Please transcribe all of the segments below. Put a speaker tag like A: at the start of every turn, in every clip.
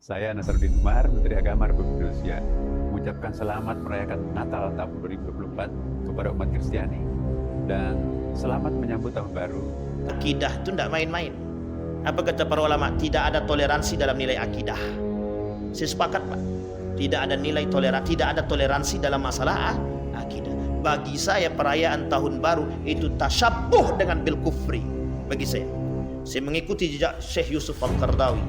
A: Saya Nasaruddin Umar, Menteri Agama Republik Indonesia, mengucapkan selamat merayakan Natal tahun 2024 kepada umat Kristiani dan selamat menyambut tahun baru.
B: Akidah itu tidak main-main. Apa kata para ulama? Tidak ada toleransi dalam nilai akidah. Saya sepakat, Pak. Tidak ada nilai toleransi, tidak ada toleransi dalam masalah akidah. Bagi saya perayaan tahun baru itu tasyabuh dengan bil kufri. Bagi saya mengikuti jejak Syekh Yusuf Al-Qardawi,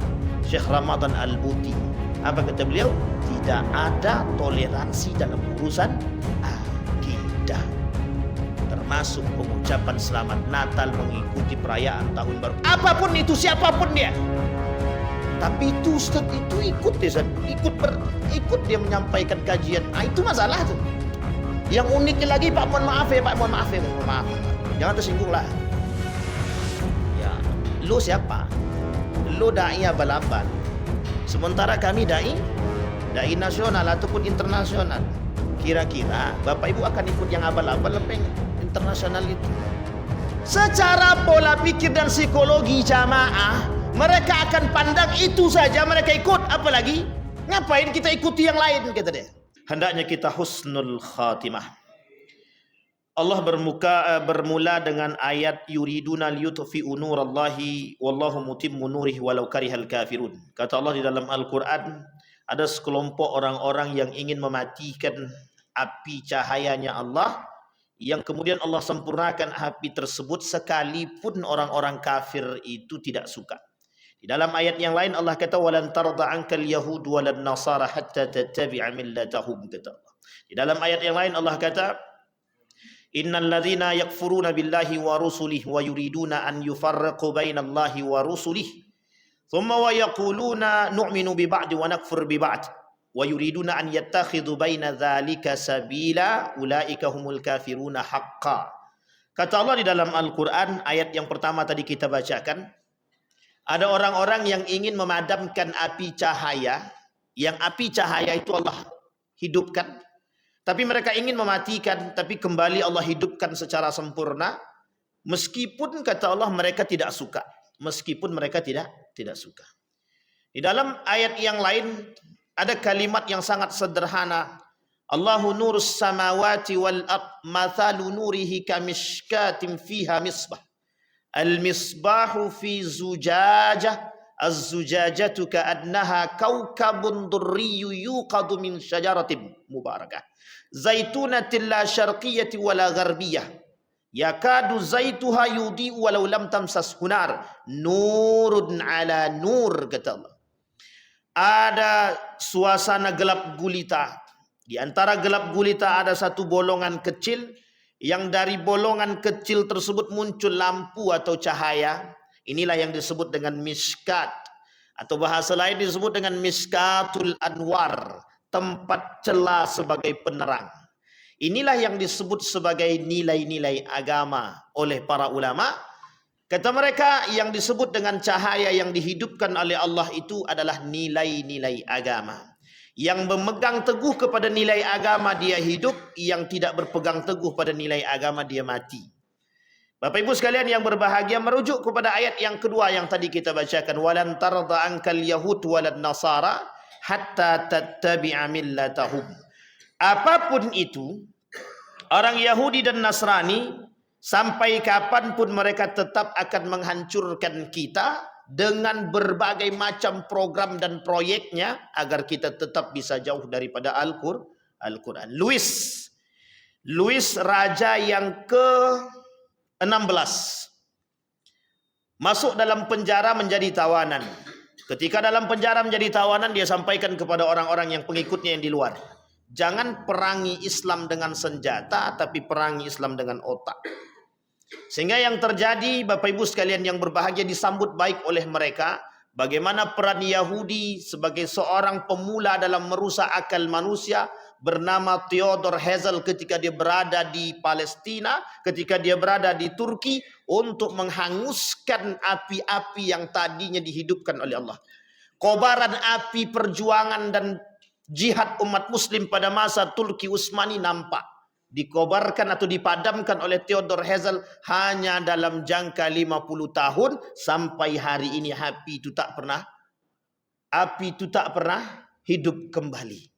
B: Syekh Ramadan Al-Buti. Apa kata beliau? Tidak ada toleransi dalam urusan akidah, termasuk pengucapan selamat Natal, mengikuti perayaan tahun baru, apapun itu, siapapun dia. Tapi itu Ustaz itu ikut dia menyampaikan kajian. Itu masalah tuh. Yang uniknya lagi, Pak, mohon maaf ya, mohon maaf. Jangan tersinggung lah. Ya, lu siapa? Lu dai abal-abal. Sementara kami dai nasional ataupun internasional. Kira-kira Bapak Ibu akan ikut yang abal-abal apa yang internasional itu? Secara pola pikir dan psikologi jamaah, mereka akan pandang itu saja, mereka ikut. Apalagi ngapain kita ikuti yang lain, kata dia. Hendaknya kita husnul khatimah. Allah bermula dengan ayat yuriduna liyutfi'u nurallahi wallahu mutimmu nurihi walau karihal kafirun. Kata Allah di dalam Al-Quran, ada sekelompok orang-orang yang ingin mematikan api cahayanya Allah, yang kemudian Allah sempurnakan api tersebut sekalipun orang-orang kafir itu tidak suka. Di dalam ayat yang lain Allah kata walan tarda ankal yahud walan nasara hatta tattabi'a millatahum, kata Allah. Di dalam ayat yang lain Allah kata innal ladzina yakfuruna billahi wa rusulihi wa yuriduna an yufarriqu bainallahi wa rusulihi thumma wa yaquluna nu'minu bi ba'd wa nakfur bi ba'd wa yuriduna an yattakhidhu baina dzalika sabila ulaika humul kafiruna haqqan. Kata Allah di dalam Al-Qur'an, ayat yang pertama tadi kita bacakan, ada orang-orang yang ingin memadamkan api cahaya, yang api cahaya itu Allah hidupkan, tapi mereka ingin mematikan, tapi kembali Allah hidupkan secara sempurna, meskipun kata Allah mereka tidak suka, meskipun mereka tidak suka. Di dalam ayat yang lain ada kalimat yang sangat sederhana, Allahu nurus samawati wal ard mathalu nurihi kamishkatin fiha misbah al-misbahu fi zujajah az-zujajatu ka'annaha kaukabun durriyyu yuqadu min syajaratin mubarakah zaitunatin la syarqiyyati wala gharbiyah yakadu zaituha yudhi'u walau lam tamsas hunar nurun ala nur, kata Allah. Ada suasana gelap gulita. Di antara gelap gulita ada satu bolongan kecil, yang dari bolongan kecil tersebut muncul lampu atau cahaya. Inilah yang disebut dengan miskat, atau bahasa lain disebut dengan miskatul anwar, tempat celah sebagai penerang. Inilah yang disebut sebagai nilai-nilai agama oleh para ulama. Kata mereka, yang disebut dengan cahaya yang dihidupkan oleh Allah itu adalah nilai-nilai agama. Yang memegang teguh kepada nilai agama dia hidup, yang tidak berpegang teguh pada nilai agama dia mati. Bapak Ibu sekalian yang berbahagia, merujuk kepada ayat yang kedua yang tadi kita bacakan, walan tarda ankal yahud walan nasara hatta tattabi'a millatahum. Apapun itu, orang Yahudi dan Nasrani, sampai kapanpun mereka tetap akan menghancurkan kita dengan berbagai macam program dan proyeknya agar kita tetap bisa jauh daripada Al-Quran. Louis raja yang ke-16 masuk dalam penjara menjadi tawanan. Ketika dalam penjara menjadi tawanan, dia sampaikan kepada orang-orang yang pengikutnya yang di luar, jangan perangi Islam dengan senjata, tapi perangi Islam dengan otak. Sehingga yang terjadi, Bapak Ibu sekalian yang berbahagia, disambut baik oleh mereka. Bagaimana peran Yahudi sebagai seorang pemula dalam merusak akal manusia, bernama Theodor Herzl, ketika dia berada di Palestina, ketika dia berada di Turki, untuk menghanguskan api-api yang tadinya dihidupkan oleh Allah. Kobaran api perjuangan dan jihad umat muslim pada masa Turki Utsmani nampak dikobarkan atau dipadamkan oleh Theodor Herzl hanya dalam jangka 50 tahun. Sampai hari ini api itu tak pernah api itu tak pernah hidup kembali.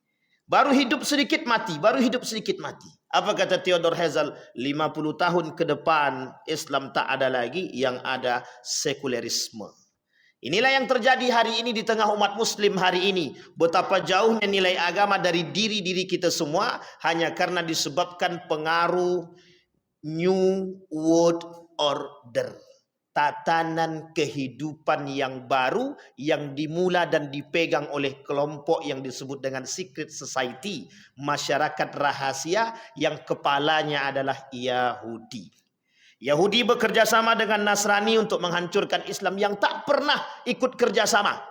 B: Baru hidup sedikit mati, baru hidup sedikit mati. Apa kata Theodor Herzl? 50 tahun ke depan Islam tak ada lagi, yang ada sekulerisme. Inilah yang terjadi hari ini di tengah umat muslim hari ini. Betapa jauhnya nilai agama dari diri-diri kita semua hanya karena disebabkan pengaruh New World Order. Tatanan kehidupan yang baru yang dimula dan dipegang oleh kelompok yang disebut dengan secret society, masyarakat rahasia yang kepalanya adalah Yahudi. Yahudi bekerja sama dengan Nasrani untuk menghancurkan Islam yang tak pernah ikut kerjasama.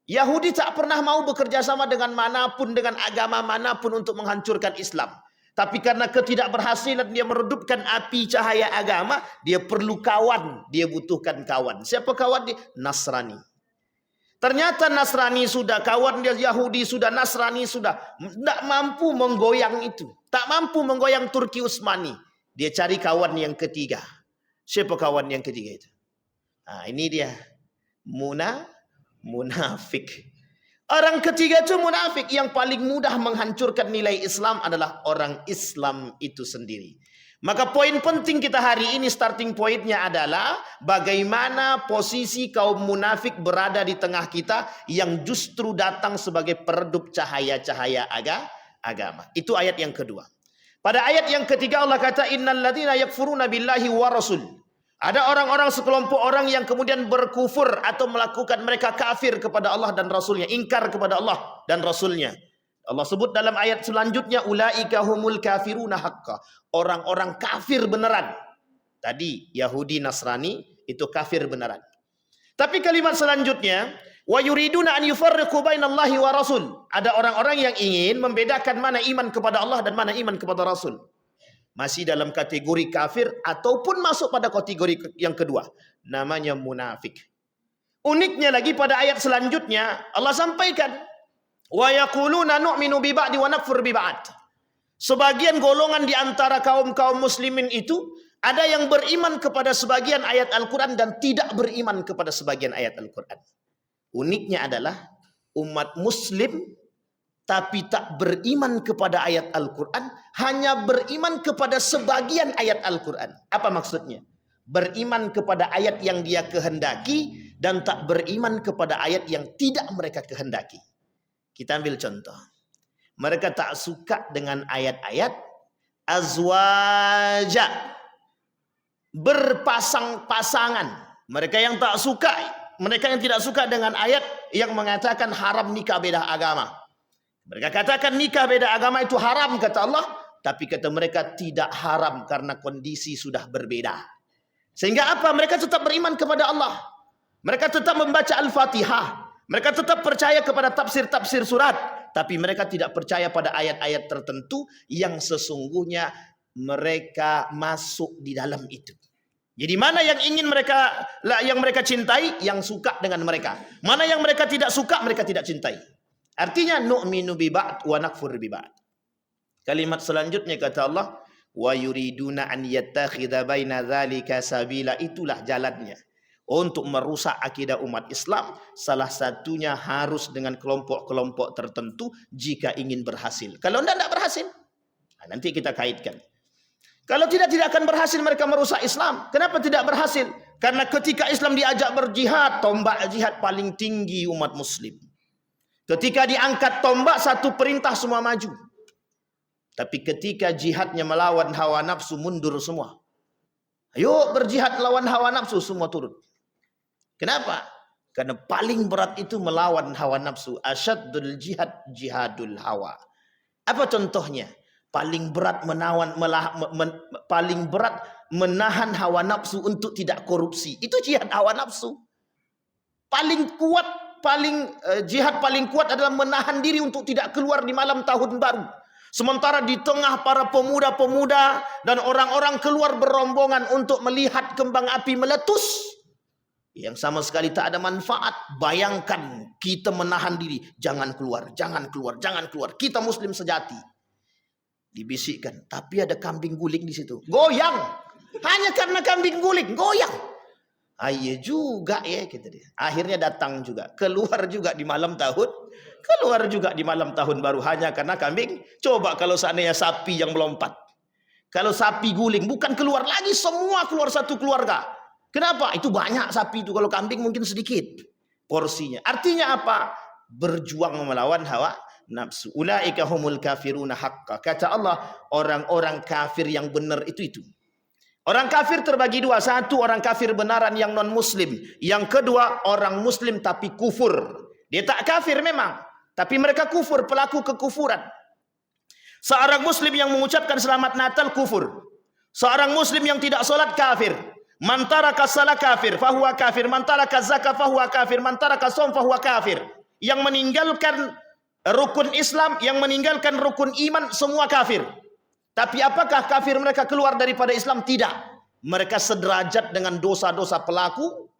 B: Yahudi tak pernah mau bekerja sama dengan manapun, dengan agama manapun untuk menghancurkan Islam. Tapi karena ketidakberhasilan dia meredupkan api cahaya agama, dia perlu kawan, dia butuhkan kawan. Siapa kawan dia? Nasrani. Ternyata Nasrani sudah, kawan dia Yahudi sudah, Nasrani sudah. Tak mampu menggoyang itu. Tak mampu menggoyang Turki Utsmani. Dia cari kawan yang ketiga. Siapa kawan yang ketiga itu? Nah, ini dia. Munafik. Orang ketiga itu munafik. Yang paling mudah menghancurkan nilai Islam adalah orang Islam itu sendiri. Maka poin penting kita hari ini, starting pointnya adalah bagaimana posisi kaum munafik berada di tengah kita yang justru datang sebagai peredup cahaya-cahaya agama. Itu ayat yang kedua. Pada ayat yang ketiga Allah kata, innal ladzina yakfuruna billahi wa rasul. Ada orang-orang, sekelompok orang yang kemudian berkufur atau melakukan mereka kafir kepada Allah dan Rasulnya, ingkar kepada Allah dan Rasulnya. Allah sebut dalam ayat selanjutnya, ulaika humul kafiruna haqqa. Orang-orang kafir beneran. Tadi Yahudi Nasrani itu kafir beneran. Tapi kalimat selanjutnya, wa yuriduna an yufarriqu bainallahi wa rasul. Ada orang-orang yang ingin membedakan mana iman kepada Allah dan mana iman kepada Rasul. Masih dalam kategori kafir ataupun masuk pada kategori yang kedua, namanya munafik. Uniknya lagi pada ayat selanjutnya Allah sampaikan, wa yaquluna nu'minu bi ba'di wa nakfur bi ba'd. Sebagian golongan di antara kaum-kaum muslimin itu ada yang beriman kepada sebagian ayat Al-Qur'an dan tidak beriman kepada sebagian ayat Al-Qur'an. Uniknya adalah umat muslim tapi tak beriman kepada ayat Al-Quran, hanya beriman kepada sebagian ayat Al-Quran. Apa maksudnya? Beriman kepada ayat yang dia kehendaki dan tak beriman kepada ayat yang tidak mereka kehendaki. Kita ambil contoh. Mereka tak suka dengan ayat-ayat azwaja, berpasang-pasangan. Mereka yang tak suka, mereka yang tidak suka dengan ayat yang mengatakan haram nikah beda agama. Mereka katakan nikah beda agama itu haram kata Allah, tapi kata mereka tidak haram karena kondisi sudah berbeda. Sehingga apa? Mereka tetap beriman kepada Allah. Mereka tetap membaca Al-Fatihah. Mereka tetap percaya kepada tafsir-tafsir surat, tapi mereka tidak percaya pada ayat-ayat tertentu yang sesungguhnya mereka masuk di dalam itu. Jadi mana yang ingin mereka cintai, yang suka dengan mereka. Mana yang mereka tidak suka, mereka tidak cintai. Artinya nu'minu bi ba'd wa nakfur bi ba'd. Kalimat selanjutnya kata Allah, wa yuriduna an yattakhidha baina dzalika sabila. Itulah jalannya untuk merusak akidah umat Islam. Salah satunya harus dengan kelompok-kelompok tertentu jika ingin berhasil. Kalau tidak berhasil, nanti kita kaitkan. Kalau tidak akan berhasil mereka merusak Islam. Kenapa tidak berhasil? Karena ketika Islam diajak berjihad, tombak jihad paling tinggi umat muslim. Ketika diangkat tombak, satu perintah semua maju. Tapi ketika jihadnya melawan hawa nafsu, mundur semua. Ayo berjihad melawan hawa nafsu, semua turun. Kenapa? Karena paling berat itu melawan hawa nafsu. Asyaddul jihad, jihadul hawa. Apa contohnya? Paling berat menahan hawa nafsu untuk tidak korupsi. Itu jihad hawa nafsu. Paling kuat, jihad paling kuat adalah menahan diri untuk tidak keluar di malam tahun baru. Sementara di tengah para pemuda-pemuda dan orang-orang keluar berombongan untuk melihat kembang api meletus, yang sama sekali tak ada manfaat. Bayangkan kita menahan diri, jangan keluar, jangan keluar, jangan keluar. Kita muslim sejati. Dibisikkan, tapi ada kambing guling di situ. Goyang. Hanya karena kambing guling, goyang. Iya juga ya, gitu dia. Akhirnya datang juga, keluar juga di malam tahun, keluar juga di malam tahun baru hanya karena kambing. Coba kalau seandainya sapi yang melompat, kalau sapi guling, bukan keluar lagi semua, keluar satu keluarga. Kenapa? Itu banyak sapi itu, kalau kambing mungkin sedikit porsinya. Artinya apa? Berjuang melawan hawa nafsu. Ulaika humul kafiruna haqqa. Kata Allah, orang-orang kafir yang benar itu. Orang kafir terbagi dua. Satu, orang kafir benaran yang non muslim. Yang kedua, orang muslim tapi kufur. Dia tak kafir memang, tapi mereka kufur, pelaku kekufuran. Seorang muslim yang mengucapkan selamat Natal kufur. Seorang muslim yang tidak solat kafir. Man taraka shalah kafir fahuwa kafir, man taraka zakah fahuwa kafir, man taraka shaum fahuwa kafir. Yang meninggalkan rukun Islam, yang meninggalkan rukun iman, semua kafir. Tapi apakah kafir mereka keluar daripada Islam? Tidak. Mereka sederajat dengan dosa-dosa pelaku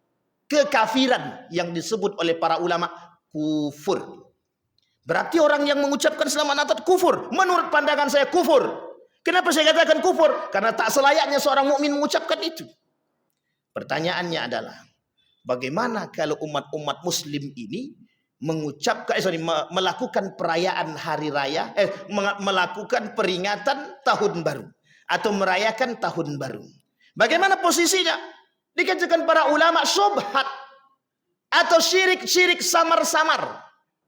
B: kekafiran yang disebut oleh para ulama kufur. Berarti orang yang mengucapkan selamat Natal kufur. Menurut pandangan saya kufur. Kenapa saya katakan kufur? Karena tak selayaknya seorang mukmin mengucapkan itu. Pertanyaannya adalah, bagaimana kalau umat-umat muslim ini melakukan perayaan hari raya, melakukan peringatan tahun baru atau merayakan tahun baru? Bagaimana posisinya? Dikatakan para ulama syubhat atau syirik samar-samar.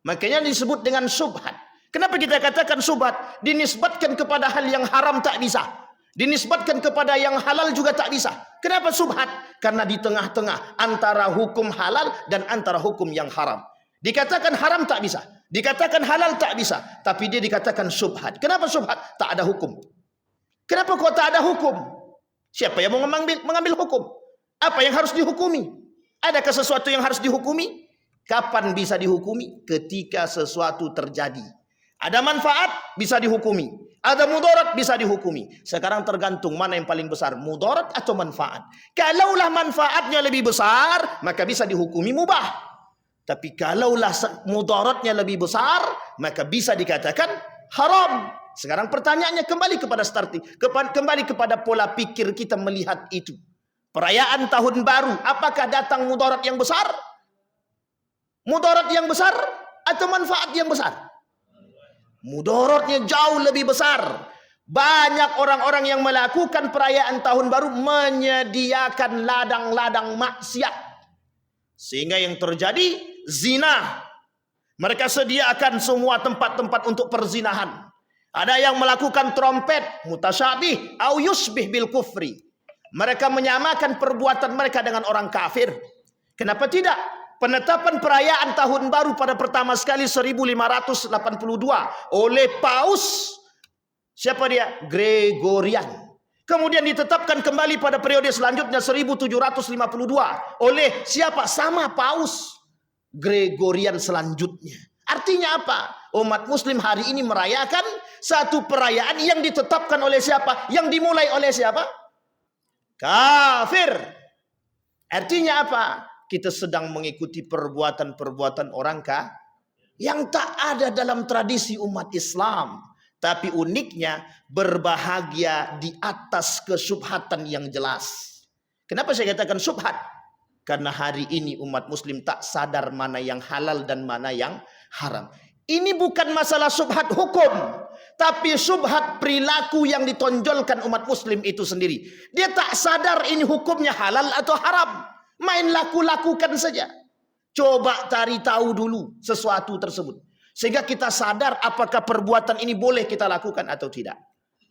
B: Makanya disebut dengan syubhat. Kenapa kita katakan syubhat? Dinisbatkan kepada hal yang haram tak bisa, dinisbatkan kepada yang halal juga tak bisa. Kenapa syubhat? Karena di tengah-tengah antara hukum halal dan antara hukum yang haram. Dikatakan haram tak bisa, dikatakan halal tak bisa, tapi dia dikatakan syubhat. Kenapa syubhat? Tak ada hukum. Kenapa kok tak ada hukum? Siapa yang mau mengambil hukum? Apa yang harus dihukumi? Adakah sesuatu yang harus dihukumi? Kapan bisa dihukumi? Ketika sesuatu terjadi. Ada manfaat, bisa dihukumi. Ada mudarat, bisa dihukumi. Sekarang tergantung mana yang paling besar, mudarat atau manfaat. Kalaulah manfaatnya lebih besar, maka bisa dihukumi mubah. Tapi kalaulah mudaratnya lebih besar, maka bisa dikatakan haram. Sekarang pertanyaannya kembali kepada kembali kepada pola pikir kita melihat itu. Perayaan tahun baru, apakah datang mudarat yang besar? Mudarat yang besar atau manfaat yang besar? Mudaratnya jauh lebih besar. Banyak orang-orang yang melakukan perayaan tahun baru menyediakan ladang-ladang maksiat. Sehingga yang terjadi zina. Mereka sediakan semua tempat-tempat untuk perzinahan. Ada yang melakukan trompet, mutasyabih au yusbih bil kufri. Mereka menyamakan perbuatan mereka dengan orang kafir. Kenapa tidak? Penetapan perayaan tahun baru pada pertama sekali 1582 oleh Paus, siapa dia? Gregorian. Kemudian ditetapkan kembali pada periode selanjutnya 1752 oleh siapa? Sama Paus Gregorian selanjutnya. Artinya apa? Umat muslim hari ini merayakan satu perayaan yang ditetapkan oleh siapa? Yang dimulai oleh siapa? Kafir. Artinya apa? Kita sedang mengikuti perbuatan-perbuatan orang yang tak ada dalam tradisi umat Islam. Tapi uniknya berbahagia di atas kesyubhatan yang jelas. Kenapa saya katakan syubhat? Karena hari ini umat muslim tak sadar mana yang halal dan mana yang haram. Ini bukan masalah syubhat hukum, tapi syubhat perilaku yang ditonjolkan umat muslim itu sendiri. Dia tak sadar ini hukumnya halal atau haram. Main lakukan saja. Coba cari tahu dulu sesuatu tersebut, sehingga kita sadar apakah perbuatan ini boleh kita lakukan atau tidak.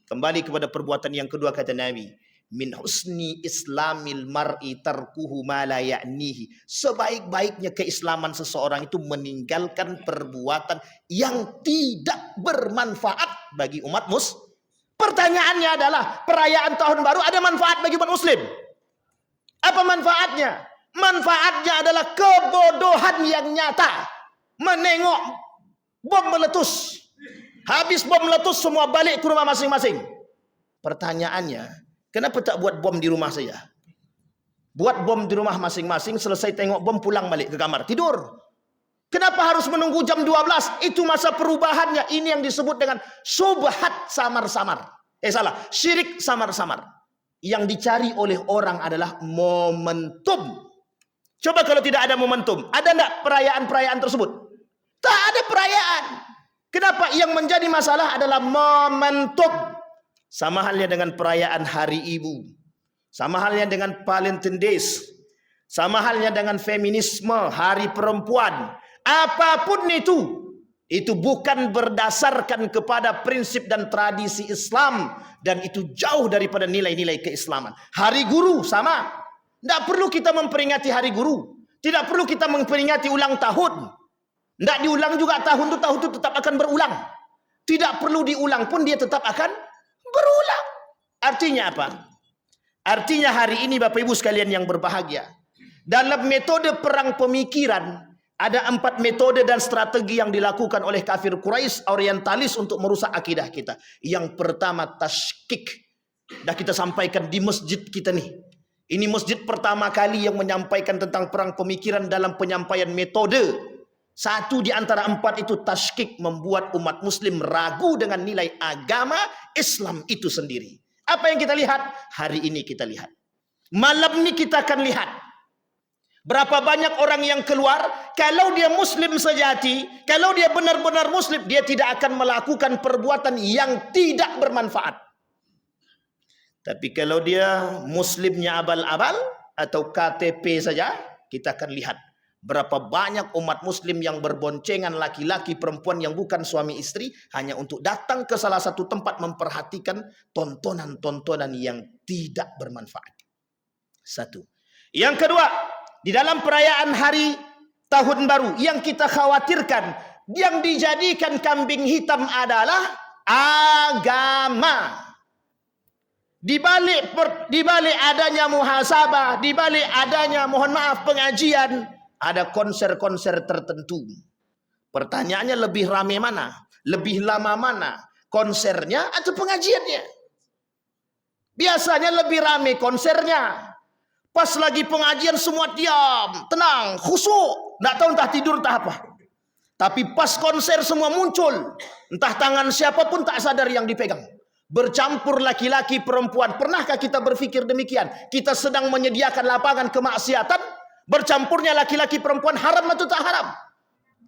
B: Kembali kepada perbuatan yang kedua, kata Nabi, min husni islamil mar'i tarkuhu ma la ya'nihi. Sebaik-baiknya keislaman seseorang itu meninggalkan perbuatan yang tidak bermanfaat bagi umat muslim. Pertanyaannya adalah, perayaan tahun baru ada manfaat bagi umat muslim? Apa manfaatnya? Manfaatnya adalah kebodohan yang nyata. Menengok bom meletus. Habis bom meletus, semua balik ke rumah masing-masing. Pertanyaannya, kenapa tak buat bom di rumah saja? Buat bom di rumah masing-masing, selesai tengok bom, pulang balik ke kamar, tidur. Kenapa harus menunggu jam 12? Itu masa perubahannya. Ini yang disebut dengan syubhat samar-samar. Syirik samar-samar. Yang dicari oleh orang adalah momentum Coba kalau tidak ada momentum, ada enggak perayaan-perayaan tersebut? Tak ada perayaan. Kenapa? Yang menjadi masalah adalah momentum. Sama halnya dengan perayaan Hari Ibu. Sama halnya dengan Valentine Days. Sama halnya dengan feminisme, Hari Perempuan. Apapun itu bukan berdasarkan kepada prinsip dan tradisi Islam. Dan itu jauh daripada nilai-nilai keislaman. Hari Guru sama. Tidak perlu kita memperingati Hari Guru. Tidak perlu kita memperingati ulang tahun. Tidak diulang juga tahun itu tetap akan berulang. Tidak perlu diulang pun dia tetap akan berulang. Artinya apa? Artinya hari ini Bapak Ibu sekalian yang berbahagia. Dalam metode perang pemikiran, ada 4 metode dan strategi yang dilakukan oleh kafir Quraisy orientalis untuk merusak akidah kita. Yang pertama tashkik. Dah kita sampaikan di masjid kita nih. Ini masjid pertama kali yang menyampaikan tentang perang pemikiran dalam penyampaian metode. Satu di antara 4 itu tashkik, membuat umat muslim ragu dengan nilai agama Islam itu sendiri. Apa yang kita lihat? Hari ini kita lihat. Malam ini kita akan lihat. Berapa banyak orang yang keluar, kalau dia muslim sejati, kalau dia benar-benar muslim, dia tidak akan melakukan perbuatan yang tidak bermanfaat. Tapi kalau dia muslimnya abal-abal atau KTP saja, kita akan lihat berapa banyak umat muslim yang berboncengan laki-laki perempuan yang bukan suami istri hanya untuk datang ke salah satu tempat memperhatikan tontonan-tontonan yang tidak bermanfaat. Satu. Yang kedua, di dalam perayaan hari tahun baru yang kita khawatirkan, yang dijadikan kambing hitam adalah agama. Di balik adanya muhasabah, di balik adanya mohon maaf pengajian, ada konser-konser tertentu. Pertanyaannya lebih ramai mana? Lebih lama mana? Konsernya atau pengajiannya? Biasanya lebih ramai konsernya. Pas lagi pengajian semua diam, tenang, khusyuk, tidak tahu entah tidur entah apa. Tapi pas konser semua muncul, entah tangan siapapun tak sadar yang dipegang. Bercampur laki-laki perempuan. Pernahkah kita berpikir demikian? Kita sedang menyediakan lapangan kemaksiatan, bercampurnya laki-laki perempuan, haram atau tak haram?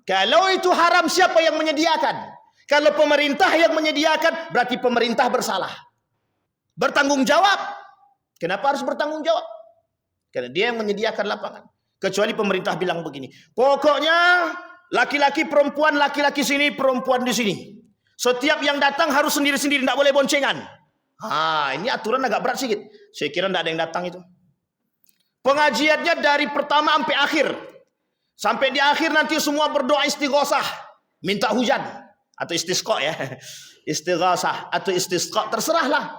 B: Kalau itu haram, siapa yang menyediakan? Kalau pemerintah yang menyediakan, berarti pemerintah bersalah. Bertanggung jawab. Kenapa harus bertanggung jawab? Karena dia yang menyediakan lapangan. Kecuali pemerintah bilang begini, pokoknya laki-laki perempuan, laki-laki sini, perempuan di sini. Setiap yang datang harus sendiri-sendiri, tidak boleh boncengan. Ini aturan agak berat sedikit. Saya kira tidak ada yang datang itu. Pengajiannya dari pertama sampai akhir. Sampai di akhir nanti semua berdoa istighosah, minta hujan atau istisqa ya. Istighosah atau istisqa, terserahlah.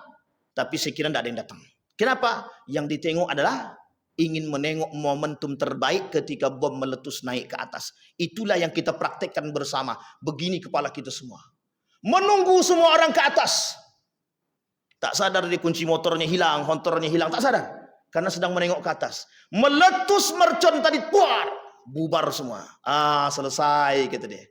B: Tapi saya kira tidak ada yang datang. Kenapa? Yang ditengok adalah ingin menengok momentum terbaik ketika bom meletus naik ke atas. Itulah yang kita praktekkan bersama. Begini kepala kita semua. Menunggu semua orang ke atas. Tak sadar dia kunci motornya hilang, hontornya hilang, tak sadar. Karena sedang menengok ke atas. Meletus mercon tadi, bubar semua. Selesai kata dia.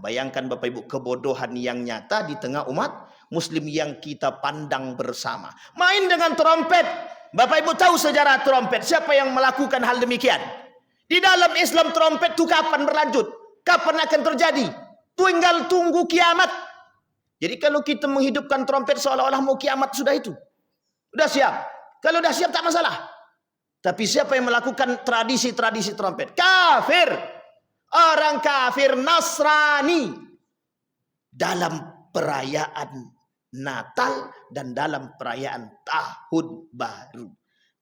B: Bayangkan Bapak Ibu kebodohan yang nyata di tengah umat muslim yang kita pandang bersama. Main dengan trompet. Bapak Ibu tahu sejarah trompet. Siapa yang melakukan hal demikian? Di dalam Islam trompet itu kapan berlanjut? Kapan akan terjadi? Tinggal tunggu kiamat. Jadi kalau kita menghidupkan trompet seolah-olah mau kiamat sudah itu. Sudah siap. Kalau sudah siap tak masalah. Tapi siapa yang melakukan tradisi-tradisi trompet? Kafir. Orang kafir Nasrani. Dalam perayaan Natal dan dalam perayaan Tahun Baru.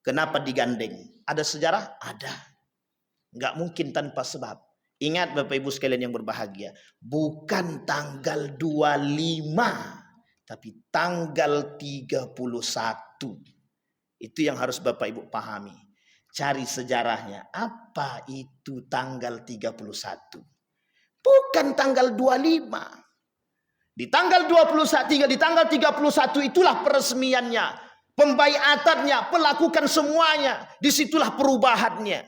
B: Kenapa digandeng? Ada sejarah? Ada. Enggak mungkin tanpa sebab. Ingat Bapak Ibu sekalian yang berbahagia. Bukan tanggal 25. Tapi tanggal 31. Itu yang harus Bapak Ibu pahami. Cari sejarahnya. Apa itu tanggal 31? Bukan tanggal 25. Di tanggal 21, di tanggal 31 itulah peresmiannya. Pembaiatannya, pelakukan semuanya. Disitulah perubahannya.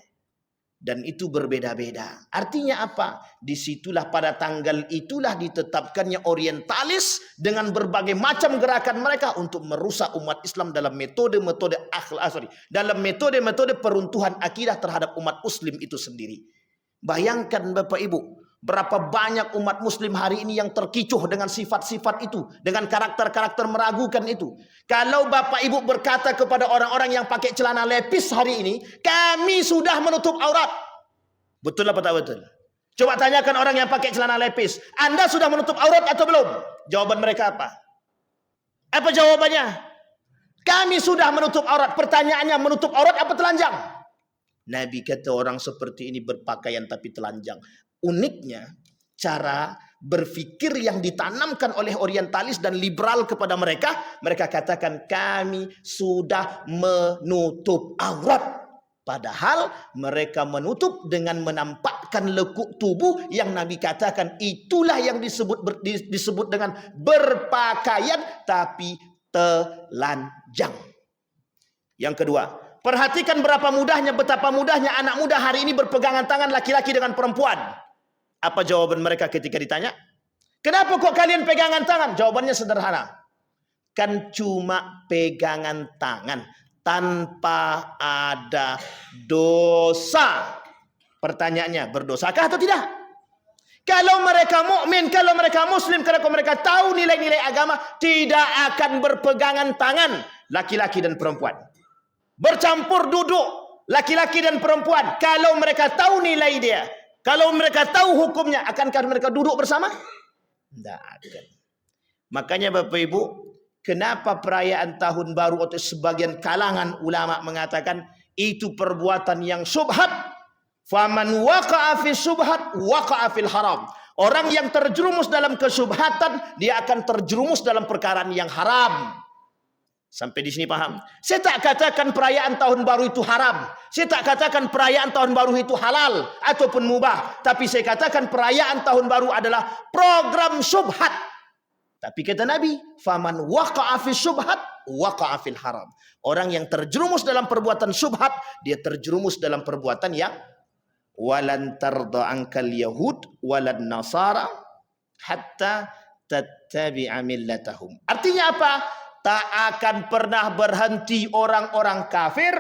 B: Dan itu berbeda-beda. Artinya apa? Disitulah pada tanggal itulah ditetapkannya orientalis dengan berbagai macam gerakan mereka untuk merusak umat Islam dalam metode-metode dalam metode-metode peruntuhan akidah terhadap umat Muslim itu sendiri. Bayangkan Bapak Ibu, berapa banyak umat Muslim hari ini yang terkicuh dengan sifat-sifat itu, dengan karakter-karakter meragukan itu. Kalau Bapak Ibu berkata kepada orang-orang yang pakai celana lepis hari ini, kami sudah menutup aurat. Betul apa tak betul? Coba tanyakan orang yang pakai celana lepis, Anda sudah menutup aurat atau belum? Jawaban mereka apa? Apa jawabannya? Kami sudah menutup aurat. Pertanyaannya, menutup aurat apa telanjang? Nabi kata orang seperti ini berpakaian tapi telanjang. Uniknya, cara berpikir yang ditanamkan oleh orientalis dan liberal kepada mereka, mereka katakan kami sudah menutup aurat. Padahal mereka menutup dengan menampakkan lekuk tubuh yang Nabi katakan itulah yang disebut dengan berpakaian tapi telanjang. Yang kedua, perhatikan betapa mudahnya anak muda hari ini berpegangan tangan laki-laki dengan perempuan. Apa jawaban mereka ketika ditanya? Kenapa kok kalian pegangan tangan? Jawabannya sederhana. Kan cuma pegangan tangan tanpa ada dosa. Pertanyaannya, berdosakah atau tidak? Kalau mereka mukmin, kalau mereka muslim, kalau mereka tahu nilai-nilai agama, tidak akan berpegangan tangan laki-laki dan perempuan. Bercampur duduk laki-laki dan perempuan. Kalau mereka tahu nilai dia, kalau mereka tahu hukumnya, akankah mereka duduk bersama? Tidak akan. Makanya Bapak Ibu, kenapa perayaan tahun baru atau sebagian kalangan ulama mengatakan itu perbuatan yang syubhat? Faman waqa'a fi syubhat waqa'a fil haram. Orang yang terjerumus dalam kesyubhatan, dia akan terjerumus dalam perkara yang haram. Sampai di sini paham? Saya tak katakan perayaan tahun baru itu haram. Saya tak katakan perayaan tahun baru itu halal ataupun mubah. Tapi saya katakan perayaan tahun baru adalah program syubhat. Tapi kata Nabi, faman waqa'a fi syubhat waqa'a fil haram. Orang yang terjerumus dalam perbuatan syubhat, dia terjerumus dalam perbuatan yang walan tarda ankal yahud walan nasara hatta tattabi'a millatahum. Artinya apa? Tak akan pernah berhenti orang-orang kafir,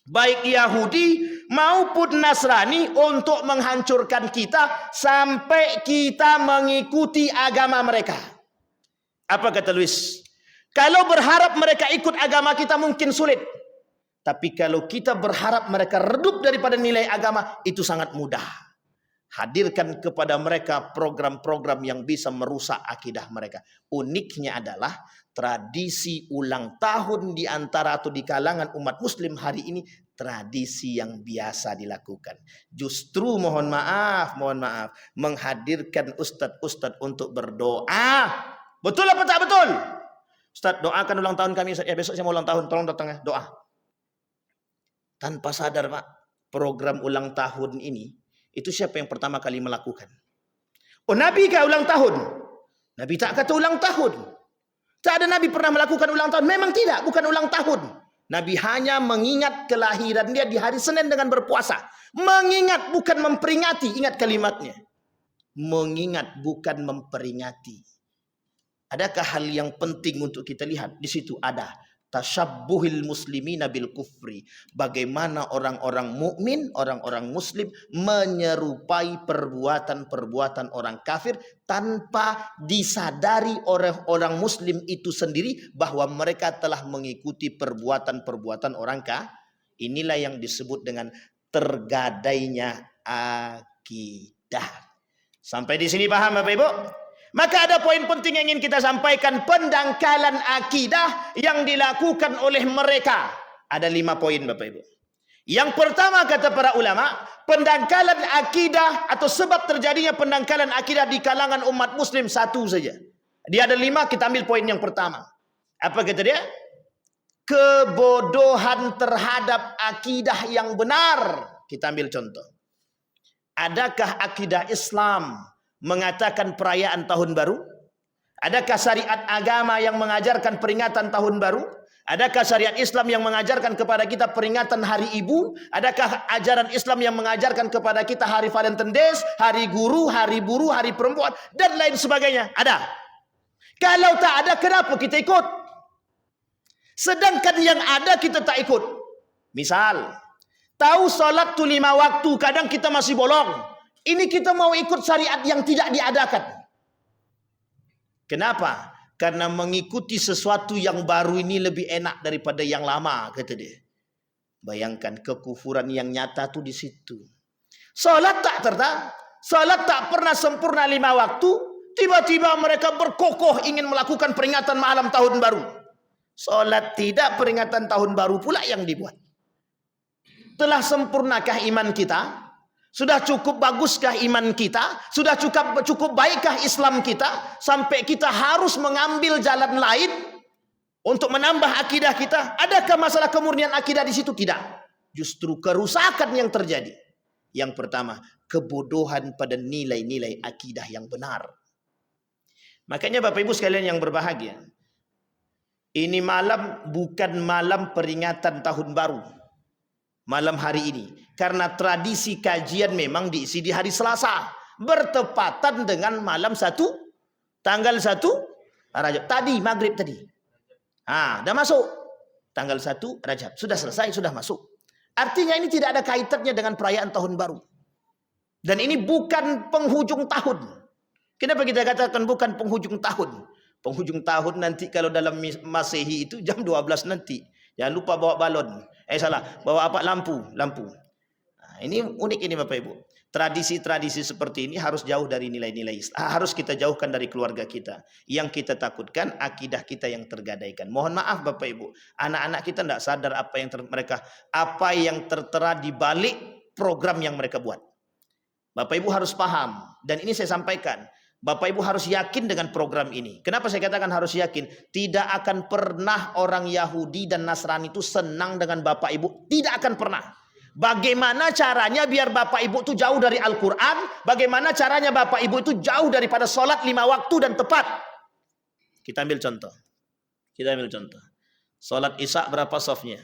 B: baik Yahudi maupun Nasrani, untuk menghancurkan kita sampai kita mengikuti agama mereka. Apa kata Luis? Kalau berharap mereka ikut agama kita mungkin sulit. Tapi kalau kita berharap mereka redup daripada nilai agama, itu sangat mudah. Hadirkan kepada mereka program-program yang bisa merusak akidah mereka. Uniknya adalah tradisi ulang tahun di antara atau di kalangan umat muslim hari ini tradisi yang biasa dilakukan. Justru mohon maaf, menghadirkan ustadz-ustadz untuk berdoa. Betul apa tak betul? Ustadz, doakan ulang tahun kami. Ya, besok saya mau ulang tahun, tolong datang ya, doa. Tanpa sadar Pak, program ulang tahun ini, itu siapa yang pertama kali melakukan? Oh, Nabi kah ulang tahun? Nabi tak kata ulang tahun. Tak ada Nabi pernah melakukan ulang tahun. Memang tidak, bukan ulang tahun. Nabi hanya mengingat kelahiran dia di hari Senin dengan berpuasa. Mengingat, bukan memperingati. Ingat kalimatnya. Mengingat, bukan memperingati. Adakah hal yang penting untuk kita lihat? Di situ ada tasyabbuhil muslimina bil kufri. Bagaimana orang-orang mukmin, orang-orang muslim menyerupai perbuatan-perbuatan orang kafir tanpa disadari oleh orang muslim itu sendiri bahwa mereka telah mengikuti perbuatan-perbuatan orang kafir. Inilah yang disebut dengan tergadainya akidah. Sampai di sini paham Bapak Ibu? Maka ada poin penting yang ingin kita sampaikan. Pendangkalan akidah yang dilakukan oleh mereka. Ada 5 poin Bapak Ibu. Yang pertama kata para ulama, pendangkalan akidah atau sebab terjadinya pendangkalan akidah di kalangan umat muslim satu saja. Dia ada 5, kita ambil poin yang pertama. Apa kata dia? Kebodohan terhadap akidah yang benar. Kita ambil contoh. Adakah akidah Islam mengatakan perayaan tahun baru? Adakah syariat agama yang mengajarkan peringatan tahun baru? Adakah syariat Islam yang mengajarkan kepada kita peringatan hari ibu? Adakah ajaran Islam yang mengajarkan kepada kita hari Valentine Days, hari guru, hari buruh, hari perempuan, dan lain sebagainya? Ada. Kalau tak ada, kenapa kita ikut? Sedangkan yang ada kita tak ikut. Misal, tahu solat tu 5 waktu, kadang kita masih bolong. Ini kita mau ikut syariat yang tidak diadakan. Kenapa? Karena mengikuti sesuatu yang baru ini lebih enak daripada yang lama, kata dia. Bayangkan kekufuran yang nyata tu di situ. Salat tak pernah sempurna 5 waktu, tiba-tiba mereka berkokoh ingin melakukan peringatan malam tahun baru. Salat tidak, peringatan tahun baru pula yang dibuat. Telah sempurnakah iman kita? Sudah cukup baguskah iman kita? Sudah cukup baikkah Islam kita? Sampai kita harus mengambil jalan lain untuk menambah akidah kita? Adakah masalah kemurnian akidah di situ? Tidak. Justru kerusakan yang terjadi. Yang pertama, kebodohan pada nilai-nilai akidah yang benar. Makanya Bapak Ibu sekalian yang berbahagia, ini malam bukan malam peringatan tahun baru. Malam hari ini, karena tradisi kajian memang diisi di hari Selasa, bertepatan dengan malam 1 tanggal 1 Rajab tadi, maghrib tadi. Dah masuk tanggal 1 Rajab, sudah selesai, sudah masuk. Artinya ini tidak ada kaitannya dengan perayaan tahun baru. Dan ini bukan penghujung tahun. Kenapa kita katakan bukan penghujung tahun? Penghujung tahun nanti kalau dalam Masehi itu jam 12 nanti. Jangan lupa bawa balon. Bawa apa? Lampu. Nah, ini unik ini Bapak Ibu. Tradisi-tradisi seperti ini harus jauh dari nilai-nilai Islam. Harus kita jauhkan dari keluarga kita. Yang kita takutkan akidah kita yang tergadaikan. Mohon maaf Bapak Ibu, anak-anak kita tidak sadar apa yang tertera di balik program yang mereka buat. Bapak Ibu harus paham, dan ini saya sampaikan. Bapak Ibu harus yakin dengan program ini. Kenapa saya katakan harus yakin? Tidak akan pernah orang Yahudi dan Nasrani itu senang dengan Bapak Ibu. Tidak akan pernah. Bagaimana caranya biar Bapak Ibu itu jauh dari Al-Quran? Bagaimana caranya Bapak Ibu itu jauh daripada sholat 5 waktu dan tepat? Kita ambil contoh. Sholat Isya berapa softnya?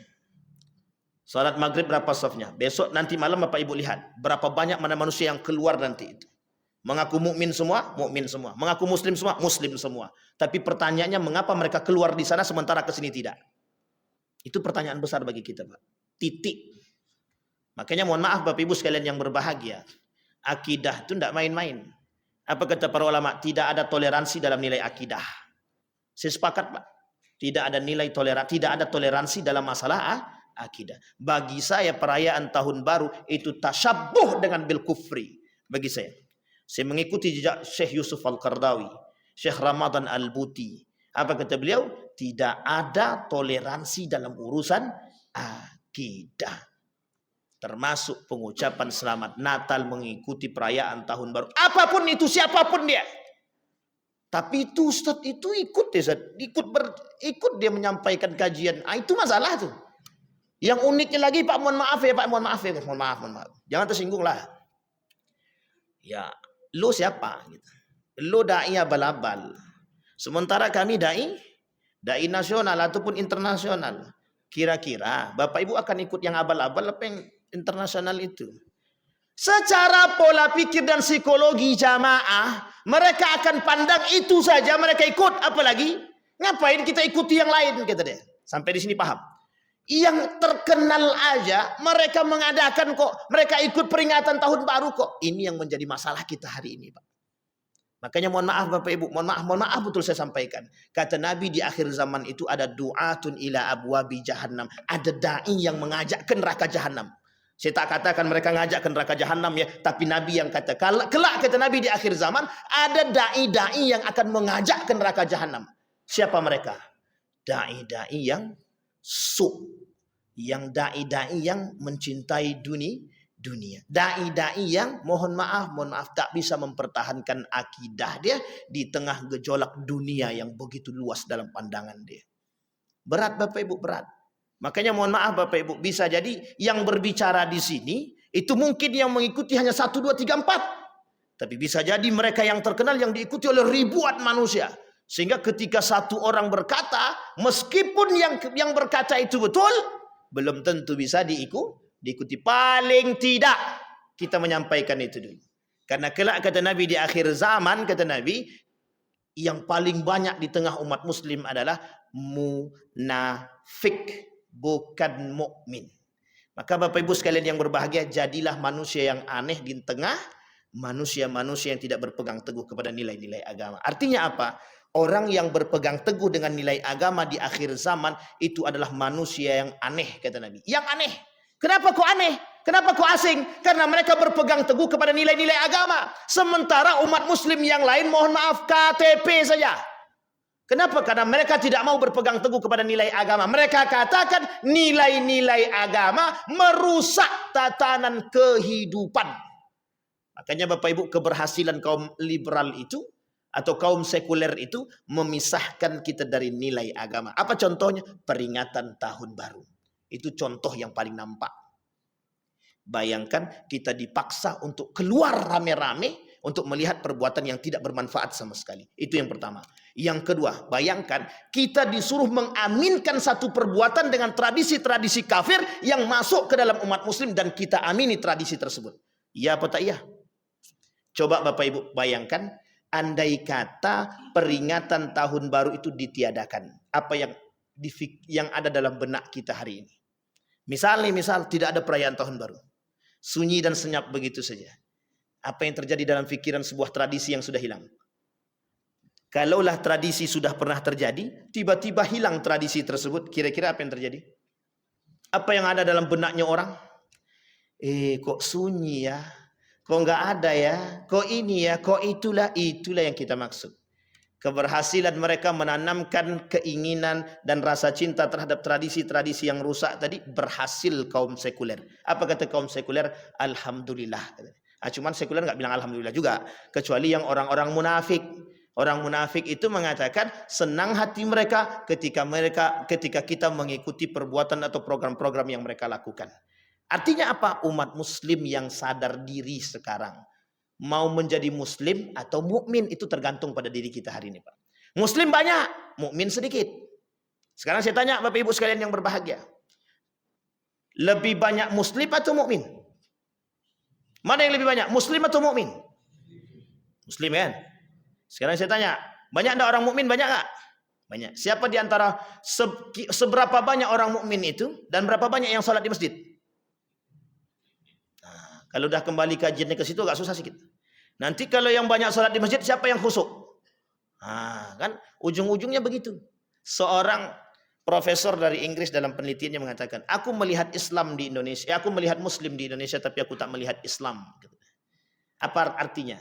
B: Sholat Maghrib berapa softnya? Besok nanti malam Bapak Ibu lihat. Berapa banyak mana manusia yang keluar nanti itu. Mengaku mukmin semua, mukmin semua. Mengaku muslim semua, muslim semua. Tapi pertanyaannya, mengapa mereka keluar di sana sementara ke sini tidak? Itu pertanyaan besar bagi kita, Pak. Titik. Makanya mohon maaf Bapak Ibu sekalian yang berbahagia. Akidah itu tidak main-main. Apa kata para ulama? Tidak ada toleransi dalam nilai akidah. Saya sepakat, Pak. Tidak ada nilai toleransi, tidak ada toleransi dalam masalah akidah. Bagi saya perayaan tahun baru itu tasyabuh dengan bil kufri. Bagi saya. Saya mengikuti jejak Syekh Yusuf Al-Qardawi, Syekh Ramadan Al-Buti. Apa kata beliau? Tidak ada toleransi dalam urusan akidah. Termasuk pengucapan selamat Natal, mengikuti perayaan tahun baru. Apapun itu, siapapun dia. Tapi itu Ustaz, itu ikut dia, ikut dia menyampaikan kajian. Itu masalah tuh. Yang uniknya lagi, Pak, mohon maaf ya, Pak, mohon maaf. Jangan tersinggung lah. Ya, lo siapa? Lo da'i abal-abal. Sementara kami da'i nasional ataupun internasional. Kira-kira Bapak Ibu akan ikut yang abal-abal apa yang internasional itu? Secara pola pikir dan psikologi jamaah, mereka akan pandang itu saja, mereka ikut. Apalagi ngapain kita ikuti yang lain, kata dia. Sampai di sini paham? Yang terkenal aja mereka mengadakan kok, mereka ikut peringatan tahun baru kok. Ini yang menjadi masalah kita hari ini, Pak. Makanya mohon maaf Bapak Ibu, mohon maaf betul saya sampaikan. Kata Nabi di akhir zaman itu ada du'atun ila abwabi jahannam. Ada dai yang mengajak ke neraka jahanam. Saya tak katakan mereka ngajak ke neraka jahanam ya, tapi Nabi yang kata, kelak kata Nabi di akhir zaman ada dai-dai yang akan mengajak ke neraka jahanam. Siapa mereka? Dai-dai yang yang dai-dai yang mencintai dunia, dai-dai yang mohon maaf tak bisa mempertahankan akidah dia di tengah gejolak dunia yang begitu luas dalam pandangan dia. Berat Bapak Ibu, berat. Makanya mohon maaf Bapak Ibu, bisa jadi yang berbicara di sini itu mungkin yang mengikuti hanya 1, 2, 3, 4. Tapi bisa jadi mereka yang terkenal yang diikuti oleh ribuan manusia. Sehingga ketika satu orang berkata, meskipun yang berkata itu betul, belum tentu bisa diikuti. Paling tidak kita menyampaikan itu dulu. Karena kelak kata Nabi di akhir zaman, kata Nabi, yang paling banyak di tengah umat muslim adalah munafik, bukan mukmin. Maka Bapak Ibu sekalian yang berbahagia, jadilah manusia yang aneh di tengah manusia-manusia yang tidak berpegang teguh kepada nilai-nilai agama. Artinya apa? Orang yang berpegang teguh dengan nilai agama di akhir zaman itu adalah manusia yang aneh, kata Nabi. Yang aneh. Kenapa kok aneh? Kenapa kok asing? Karena mereka berpegang teguh kepada nilai-nilai agama. Sementara umat muslim yang lain, mohon maaf, KTP saja. Kenapa? Karena mereka tidak mau berpegang teguh kepada nilai agama. Mereka katakan nilai-nilai agama merusak tatanan kehidupan. Makanya Bapak Ibu, keberhasilan kaum liberal itu atau kaum sekuler itu memisahkan kita dari nilai agama. Apa contohnya? Peringatan tahun baru. Itu contoh yang paling nampak. Bayangkan kita dipaksa untuk keluar rame-rame untuk melihat perbuatan yang tidak bermanfaat sama sekali. Itu yang pertama. Yang kedua, bayangkan kita disuruh mengaminkan satu perbuatan dengan tradisi-tradisi kafir yang masuk ke dalam umat muslim dan kita amini tradisi tersebut. Iya apa tak iya? Coba Bapak Ibu bayangkan, andai kata peringatan tahun baru itu ditiadakan, apa yang ada dalam benak kita hari ini? Misal tidak ada perayaan tahun baru, sunyi dan senyap begitu saja. Apa yang terjadi dalam pikiran sebuah tradisi yang sudah hilang? Kalaulah tradisi sudah pernah terjadi, tiba-tiba hilang tradisi tersebut, kira-kira apa yang terjadi? Apa yang ada dalam benaknya orang? Kok sunyi ya? Kok nggak ada ya? Kok ini ya? Kok itulah yang kita maksud. Keberhasilan mereka menanamkan keinginan dan rasa cinta terhadap tradisi-tradisi yang rusak tadi berhasil kaum sekuler. Apa kata kaum sekuler? Alhamdulillah. Cuman sekuler nggak bilang alhamdulillah juga, kecuali yang orang-orang munafik. Orang munafik itu mengatakan senang hati mereka ketika kita mengikuti perbuatan atau program-program yang mereka lakukan. Artinya apa? Umat muslim yang sadar diri sekarang mau menjadi muslim atau mukmin itu tergantung pada diri kita hari ini, Pak. Muslim banyak, mukmin sedikit. Sekarang saya tanya Bapak Ibu sekalian yang berbahagia. Lebih banyak muslim atau mukmin? Mana yang lebih banyak? Muslim atau mukmin? Muslim kan? Sekarang saya tanya, banyak enggak orang mukmin? Banyak enggak? Banyak. Siapa di antara seberapa banyak orang mukmin itu dan berapa banyak yang salat di masjid? Nah, kalau udah kembali kajiannya ke situ agak susah sedikit. Nanti kalau yang banyak salat di masjid, siapa yang khusyuk? Nah, kan ujung-ujungnya begitu. Seorang profesor dari Inggris dalam penelitiannya mengatakan, aku melihat Islam di Indonesia, aku melihat Muslim di Indonesia, tapi aku tak melihat Islam. Apa artinya?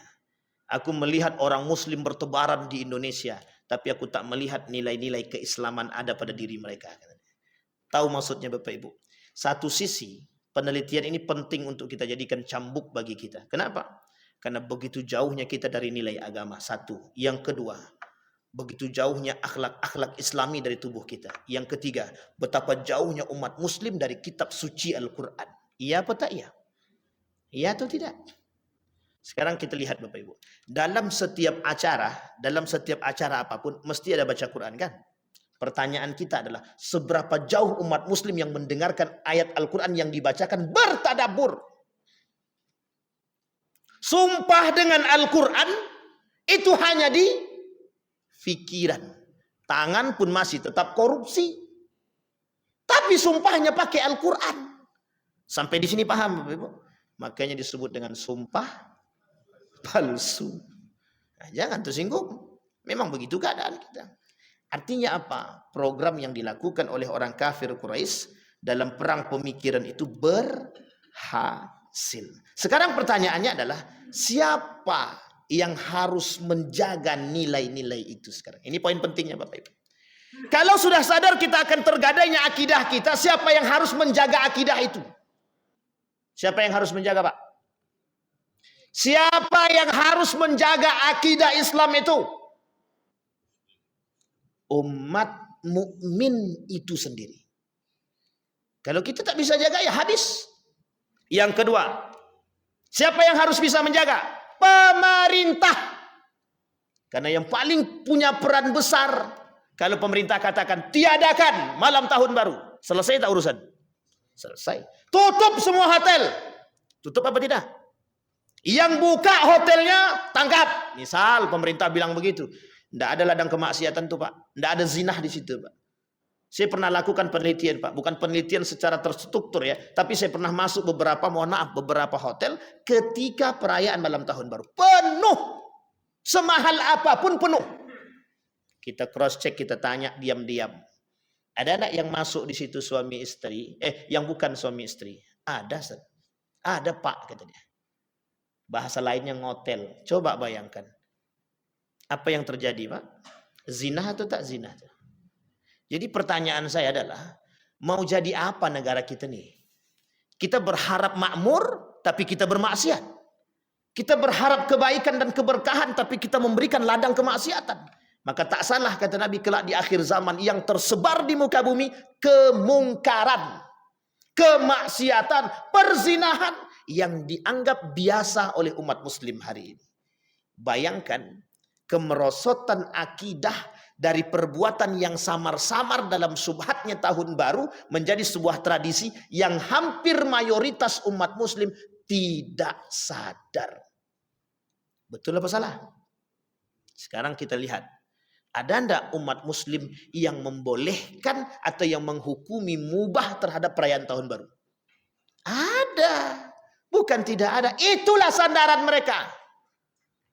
B: Aku melihat orang Muslim bertebaran di Indonesia, tapi aku tak melihat nilai-nilai keislaman ada pada diri mereka. Tahu maksudnya Bapak Ibu? Satu sisi, penelitian ini penting untuk kita jadikan cambuk bagi kita. Kenapa? Karena begitu jauhnya kita dari nilai agama. Satu. Yang kedua, begitu jauhnya akhlak-akhlak Islami dari tubuh kita. Yang ketiga, betapa jauhnya umat muslim dari kitab suci Al-Quran. Iya apa tak iya? Iya atau tidak? Sekarang kita lihat Bapak Ibu. Dalam setiap acara apapun, mesti ada baca Quran kan? Pertanyaan kita adalah, seberapa jauh umat muslim yang mendengarkan ayat Al-Quran yang dibacakan bertadabbur? Sumpah dengan Al-Quran itu hanya di fikiran. Tangan pun masih tetap korupsi. Tapi sumpahnya pakai Al-Quran. Sampai di sini paham Bapak Ibu? Makanya disebut dengan sumpah palsu. Nah, jangan tersinggung. Memang begitu keadaan kita. Artinya apa? Program yang dilakukan oleh orang kafir Quraisy dalam perang pemikiran itu berhasil. Sekarang pertanyaannya adalah, siapa yang harus menjaga nilai-nilai itu sekarang? Ini poin pentingnya Bapak Ibu. Kalau sudah sadar kita akan tergadainya akidah kita, siapa yang harus menjaga akidah itu? Siapa yang harus menjaga, Pak? Siapa yang harus menjaga akidah Islam itu? Umat mukmin itu sendiri. Kalau kita tak bisa jaga, ya habis. Yang kedua, siapa yang harus bisa menjaga? Pemerintah. Karena yang paling punya peran besar, kalau pemerintah katakan tiadakan malam tahun baru, selesai tak urusan? Selesai. Tutup semua hotel. Tutup apa tidak? Yang buka hotelnya tangkap. Misal pemerintah bilang begitu. Tidak ada ladang kemaksiatan tuh Pak. Tidak ada zinah di situ Pak. Saya pernah lakukan penelitian Pak. Bukan penelitian secara terstruktur ya. Tapi saya pernah masuk beberapa hotel ketika perayaan malam tahun baru. Penuh. Semahal apapun penuh. Kita cross check, kita tanya diam-diam. Ada anak yang masuk di situ suami istri? Yang bukan suami istri. Ada Ustaz. Ada Pak kata dia. Bahasa lainnya ngotel. Coba bayangkan. Apa yang terjadi Pak? Zina atau tak zina? Jadi pertanyaan saya adalah, mau jadi apa negara kita nih? Kita berharap makmur, tapi kita bermaksiat. Kita berharap kebaikan dan keberkahan, tapi kita memberikan ladang kemaksiatan. Maka tak salah kata Nabi kelak di akhir zaman yang tersebar di muka bumi, kemungkaran, kemaksiatan, perzinahan yang dianggap biasa oleh umat muslim hari ini. Bayangkan kemerosotan akidah dari perbuatan yang samar-samar dalam subhatnya tahun baru menjadi sebuah tradisi yang hampir mayoritas umat muslim tidak sadar. Betul apa salah? Sekarang kita lihat. Ada enggak umat muslim yang membolehkan atau yang menghukumi mubah terhadap perayaan tahun baru? Ada. Bukan tidak ada. Itulah sandaran mereka.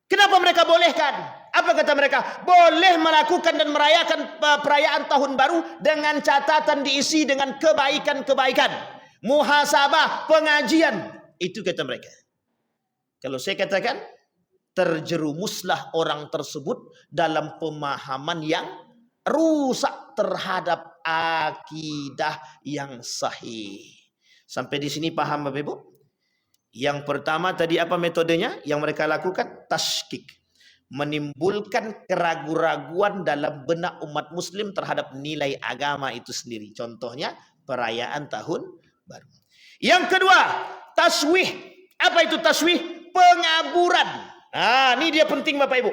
B: Kenapa mereka bolehkan? Apa kata mereka? Boleh melakukan dan merayakan perayaan tahun baru dengan catatan diisi dengan kebaikan-kebaikan. Muhasabah, pengajian. Itu kata mereka. Kalau saya katakan, terjerumuslah orang tersebut dalam pemahaman yang rusak terhadap akidah yang sahih. Sampai di sini paham Bapak Ibu? Yang pertama tadi apa metodenya? Yang mereka lakukan? Tashkik. Menimbulkan keraguan-raguan dalam benak umat muslim terhadap nilai agama itu sendiri. Contohnya perayaan tahun baru. Yang kedua, taswih. Apa itu taswih? Pengaburan. Nah, ini dia penting Bapak Ibu.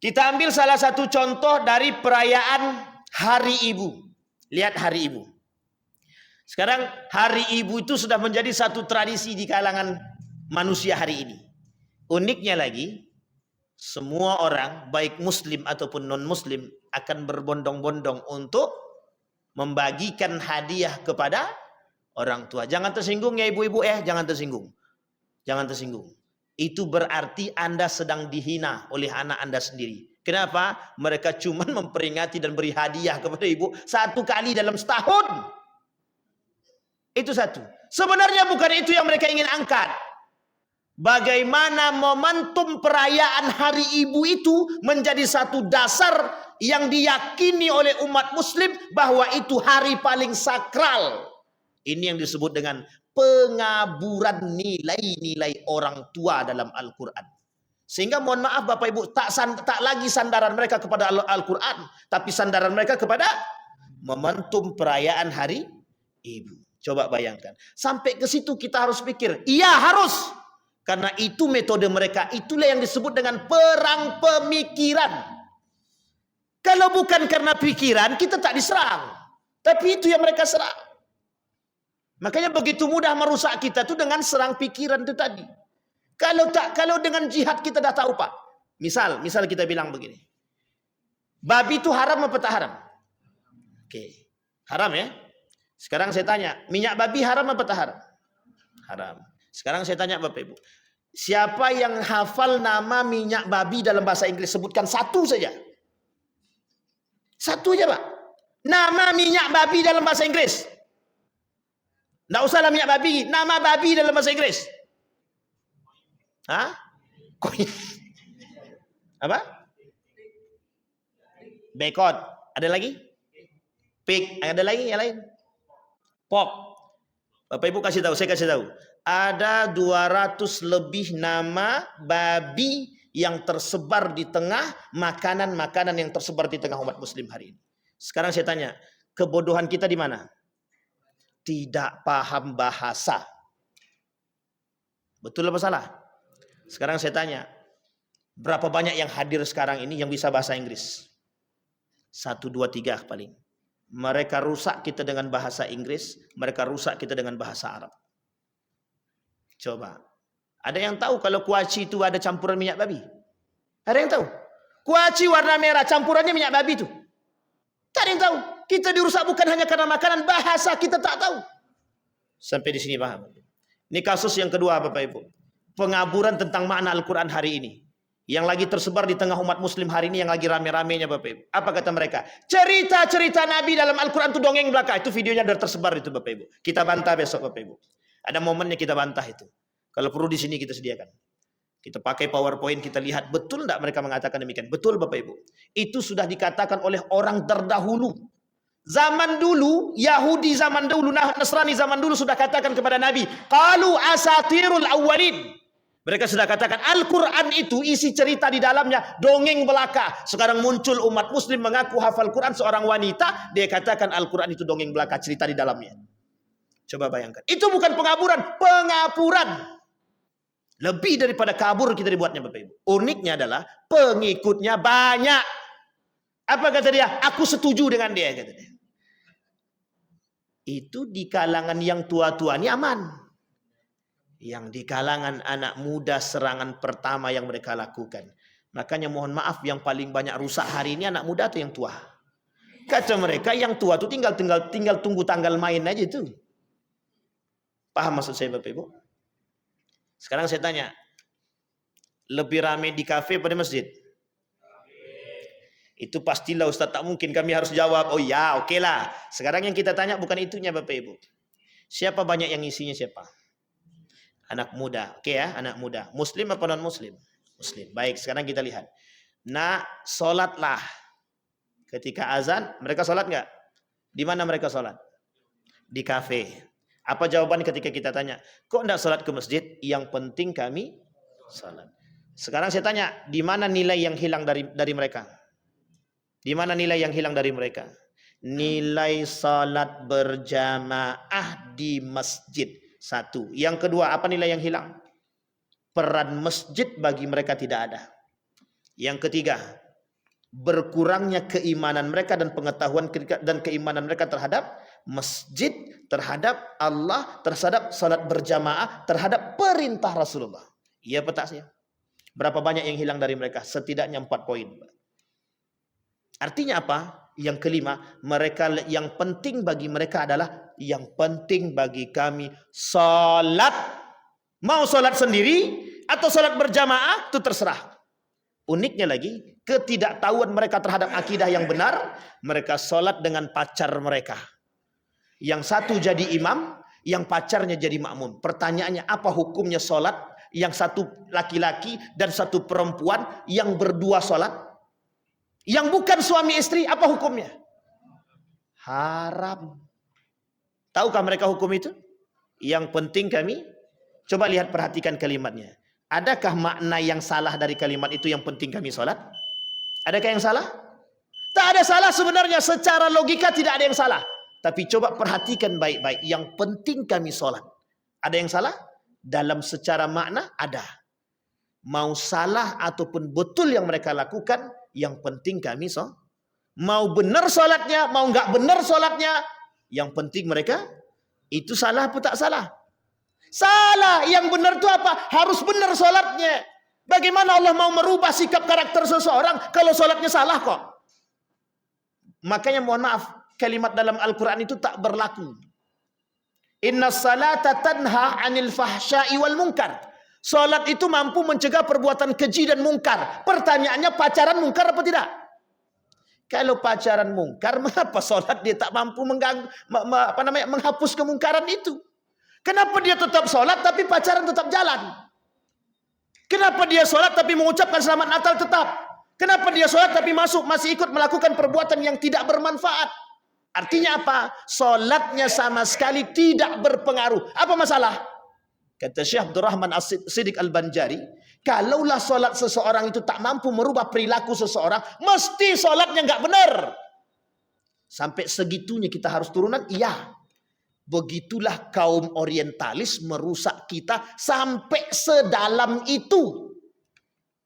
B: Kita ambil salah satu contoh dari perayaan Hari Ibu. Lihat Hari Ibu. Sekarang Hari Ibu itu sudah menjadi satu tradisi di kalangan manusia hari ini. Uniknya lagi, semua orang, baik muslim ataupun non-muslim, akan berbondong-bondong untuk membagikan hadiah kepada orang tua. Jangan tersinggung ya ibu-ibu jangan tersinggung. Jangan tersinggung. Itu berarti Anda sedang dihina oleh anak Anda sendiri. Kenapa? Mereka cuma memperingati dan beri hadiah kepada ibu satu kali dalam setahun. Itu satu. Sebenarnya bukan itu yang mereka ingin angkat. Bagaimana momentum perayaan Hari Ibu itu menjadi satu dasar yang diyakini oleh umat muslim bahwa itu hari paling sakral. Ini yang disebut dengan pengaburan nilai-nilai orang tua dalam Al-Quran. Sehingga mohon maaf Bapak Ibu, tak lagi sandaran mereka kepada Al-Quran, tapi sandaran mereka kepada momentum perayaan Hari Ibu. Coba bayangkan. Sampai ke situ kita harus pikir, iya harus. Karena itu metode mereka. Itulah yang disebut dengan perang pemikiran. Kalau bukan karena pikiran, kita tak diserang. Tapi itu yang mereka serang. Makanya begitu mudah merusak kita itu dengan serang pikiran itu tadi. Kalau dengan jihad kita dah tahu Pak. Misal kita bilang begini. Babi itu haram apa tak haram? Oke. Haram ya? Sekarang saya tanya, minyak babi haram apa tak haram? Haram. Sekarang saya tanya Bapak Ibu. Siapa yang hafal nama minyak babi dalam bahasa Inggris? Sebutkan satu saja. Satu aja Pak. Nama minyak babi dalam bahasa Inggris. Tidak usahlah minyak babi. Nama babi dalam bahasa Inggris. Hah? Apa? Bacon. Ada lagi? Pig. Ada lagi yang lain? Pork. Bapak Ibu kasih tahu. Saya kasih tahu. Ada 200 lebih nama babi yang tersebar di tengah makanan-makanan yang tersebar di tengah umat muslim hari ini. Sekarang saya tanya, kebodohan kita di mana? Tidak paham bahasa. Betul apa salah? Sekarang saya tanya, Berapa banyak yang hadir sekarang ini yang bisa bahasa Inggris? 1, 2, 3 paling. Mereka rusak kita dengan bahasa Inggris, mereka rusak kita dengan bahasa Arab. Coba. Ada yang tahu kalau kuaci itu ada campuran minyak babi? Ada yang tahu? Kuaci warna merah campurannya minyak babi itu. Tak ada yang tahu. Kita dirusak bukan hanya karena makanan, bahasa kita tak tahu. Sampai di sini paham? Ini kasus yang kedua Bapak Ibu. Pengaburan tentang makna Al-Quran hari ini. Yang lagi tersebar di tengah umat muslim hari ini, yang lagi rame-ramenya Bapak Ibu. Apa kata mereka? Cerita-cerita Nabi dalam Al-Quran itu dongeng belaka. Itu videonya sudah tersebar itu Bapak Ibu. Kita bantah besok Bapak Ibu. Ada momennya kita bantah itu. Kalau perlu di sini kita sediakan. Kita pakai PowerPoint, kita lihat betul tidak mereka mengatakan demikian. Betul Bapak Ibu. Itu sudah dikatakan oleh orang terdahulu. Zaman dulu, Yahudi zaman dulu, Nasrani zaman dulu sudah katakan kepada Nabi, qalu asatirul awwalin. Mereka sudah katakan Al-Quran itu isi cerita di dalamnya dongeng belaka. Sekarang muncul umat muslim mengaku hafal Quran, seorang wanita, dia katakan Al-Quran itu dongeng belaka, cerita di dalamnya. Coba bayangkan. Itu bukan pengaburan, pengapuran. Lebih daripada kabur kita dibuatnya Bapak Ibu. Uniknya adalah pengikutnya banyak. Apa kata dia? Aku setuju dengan dia, kata dia. Itu di kalangan yang tua-tua ini aman. Yang di kalangan anak muda serangan pertama yang mereka lakukan. Makanya mohon maaf, yang paling banyak rusak hari ini anak muda atau yang tua? Kata mereka yang tua itu tinggal tunggu tanggal main aja itu. Paham maksud saya Bapak Ibu? Sekarang saya tanya, lebih ramai di kafe pada masjid? Itu pastilah Ustaz, tak mungkin kami harus jawab, oh ya oke lah. Sekarang yang kita tanya bukan itunya Bapak Ibu. Siapa banyak yang isinya siapa? Anak muda, oke ya, anak muda. Muslim apa non muslim? Muslim. Baik, sekarang kita lihat. Nah, sholatlah. Ketika azan, mereka sholat nggak? Di mana mereka sholat? Di kafe. Apa jawaban ketika kita tanya, kok enggak sholat ke masjid? Yang penting kami sholat. Sekarang saya tanya, di mana nilai yang hilang dari mereka? Di mana nilai yang hilang dari mereka? Nilai sholat berjamaah di masjid. Satu. Yang kedua, apa nilai yang hilang? Peran masjid bagi mereka tidak ada. Yang ketiga, berkurangnya keimanan mereka dan pengetahuan dan keimanan mereka terhadap masjid, terhadap Allah, terhadap salat berjamaah, terhadap perintah Rasulullah. Iya apa tak sih? Berapa banyak yang hilang dari mereka? Setidaknya 4 poin. Artinya apa? Yang kelima, mereka yang penting bagi mereka adalah yang penting bagi kami salat. Mau salat sendiri atau salat berjamaah itu terserah. Uniknya lagi, ketidaktahuan mereka terhadap akidah yang benar, mereka salat dengan pacar mereka. Yang satu jadi imam, yang pacarnya jadi makmum. Pertanyaannya, apa hukumnya salat yang satu laki-laki dan satu perempuan yang berdua salat? Yang bukan suami istri, apa hukumnya? Haram. Tahukah mereka hukum itu? Yang penting kami, coba lihat perhatikan kalimatnya. Adakah makna yang salah dari kalimat itu yang penting kami sholat? Adakah yang salah? Tak ada salah sebenarnya, secara logika tidak ada yang salah. Tapi coba perhatikan baik-baik, yang penting kami sholat. Ada yang salah? Dalam secara makna ada. Mau salah ataupun betul yang mereka lakukan, yang penting kami sholat. Mau benar sholatnya, mau nggak benar sholatnya, yang penting mereka itu salah apa tak salah? Salah. Yang benar itu apa? Harus benar sholatnya. Bagaimana Allah mau merubah sikap karakter seseorang kalau sholatnya salah kok? Makanya mohon maaf, kalimat dalam Al-Quran itu tak berlaku. Inna salata tanha anil fahsya'i wal munkar. Salat itu mampu mencegah perbuatan keji dan mungkar. Pertanyaannya, pacaran mungkar apa tidak? Kalau pacaran mungkar, mengapa salat dia tak mampu menghapus kemungkaran itu? Kenapa dia tetap salat tapi pacaran tetap jalan? Kenapa dia salat tapi mengucapkan selamat Natal tetap? Kenapa dia salat tapi masih ikut melakukan perbuatan yang tidak bermanfaat? Artinya apa? Salatnya sama sekali tidak berpengaruh. Apa masalah? Kata Syekh Abdurrahman As-Siddiq Al-Banjari, kalaulah solat seseorang itu tak mampu merubah perilaku seseorang, mesti solatnya nggak benar. Sampai segitunya kita harus turunan? Iya. Begitulah kaum orientalis merusak kita sampai sedalam itu.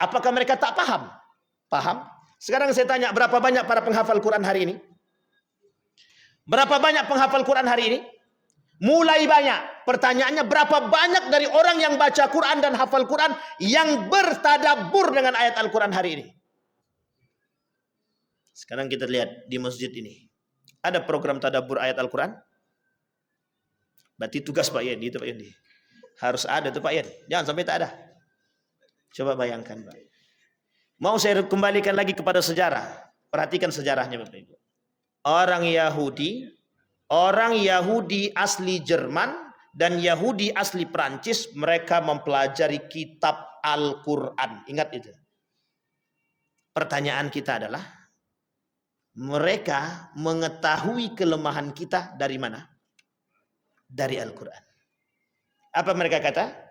B: Apakah mereka tak paham? Paham. Sekarang saya tanya, berapa banyak para penghafal Quran hari ini? Berapa banyak penghafal Quran hari ini? Mulai banyak. Pertanyaannya, berapa banyak dari orang yang baca Quran dan hafal Quran yang bertadabbur dengan ayat Al-Quran hari ini? Sekarang kita lihat di masjid ini. Ada program tadabbur ayat Al-Quran? Berarti tugas Pak Yendi itu Pak Yendi. Harus ada tuh Pak Yendi. Jangan sampai tak ada. Coba bayangkan Pak. Mau saya kembalikan lagi kepada sejarah. Perhatikan sejarahnya Bapak Ibu. Orang Yahudi asli Jerman dan Yahudi asli Prancis, mereka mempelajari kitab Al-Quran. Ingat itu. Pertanyaan kita adalah, mereka mengetahui kelemahan kita dari mana? Dari Al-Quran. Apa mereka kata?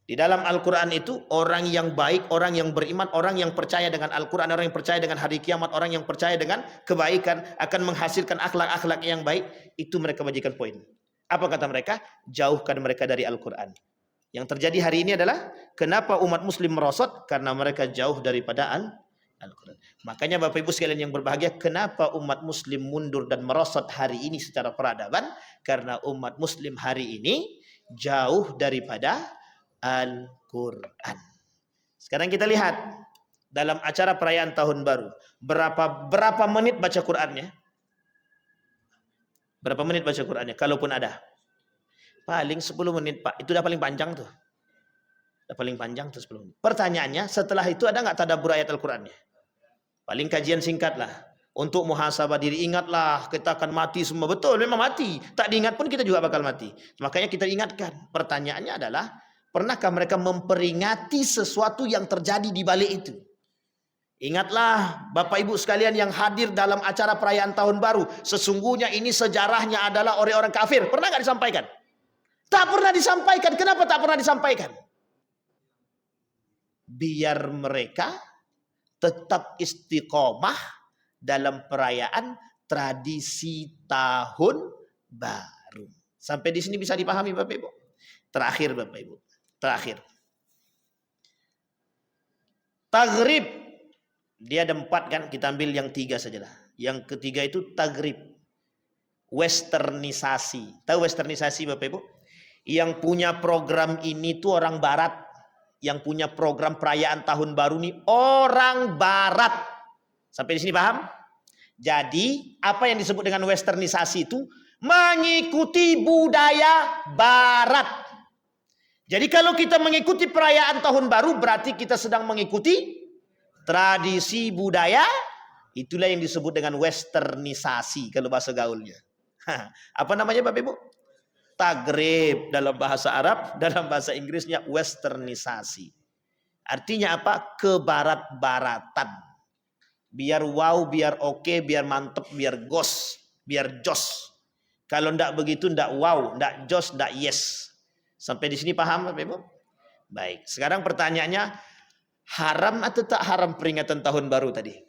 B: Di dalam Al-Quran itu orang yang baik, orang yang beriman, orang yang percaya dengan Al-Quran, orang yang percaya dengan hari kiamat, orang yang percaya dengan kebaikan akan menghasilkan akhlak-akhlak yang baik. Itu mereka bagikan poin. Apa kata mereka? Jauhkan mereka dari Al-Quran. Yang terjadi hari ini adalah kenapa umat muslim merosot? Karena mereka jauh daripada Al-Quran. Makanya Bapak Ibu sekalian yang berbahagia, kenapa umat muslim mundur dan merosot hari ini secara peradaban? Karena umat muslim hari ini jauh daripada Al-Quran. Sekarang kita lihat dalam acara perayaan tahun baru, berapa menit baca Qurannya? Berapa menit baca Qurannya? Kalaupun ada, paling 10 menit Pak. Itu udah paling panjang tuh. Udah paling panjang tuh 10 menit. Pertanyaannya, setelah itu ada nggak tadabbur ayat Al-Qurannya? Paling kajian singkat lah. Untuk muhasabah diri, ingatlah kita akan mati semua. Betul, memang mati. Tak diingat pun kita juga bakal mati. Makanya kita ingatkan. Pertanyaannya adalah, pernahkah mereka memperingati sesuatu yang terjadi di balik itu? Ingatlah Bapak Ibu sekalian yang hadir dalam acara perayaan tahun baru. Sesungguhnya ini sejarahnya adalah orang-orang kafir. Pernah nggak disampaikan? Tak pernah disampaikan. Kenapa tak pernah disampaikan? Biar mereka tetap istiqomah dalam perayaan tradisi tahun baru. Sampai di sini bisa dipahami Bapak Ibu? Terakhir Bapak Ibu. Terakhir. Taghrib. Dia ada 4 kan, kita ambil yang 3 sajalah. Yang ketiga itu taghrib. Westernisasi. Tahu westernisasi Bapak Ibu? Yang punya program ini tuh orang barat. Yang punya program perayaan tahun baru nih orang barat. Sampai di sini paham? Jadi, apa yang disebut dengan westernisasi itu? Mengikuti budaya barat. Jadi kalau kita mengikuti perayaan tahun baru, berarti kita sedang mengikuti tradisi budaya. Itulah yang disebut dengan westernisasi kalau bahasa gaulnya. Apa namanya Bapak Ibu? Taghrib dalam bahasa Arab, dalam bahasa Inggrisnya westernisasi. Artinya apa? Kebarat-baratan. Biar wow, biar oke, biar mantep, biar gos, biar jos. Kalau ndak begitu, ndak wow, ndak jos, ndak yes. Sampai di sini paham Bapak Ibu? Baik, sekarang pertanyaannya, haram atau tak haram peringatan tahun baru tadi?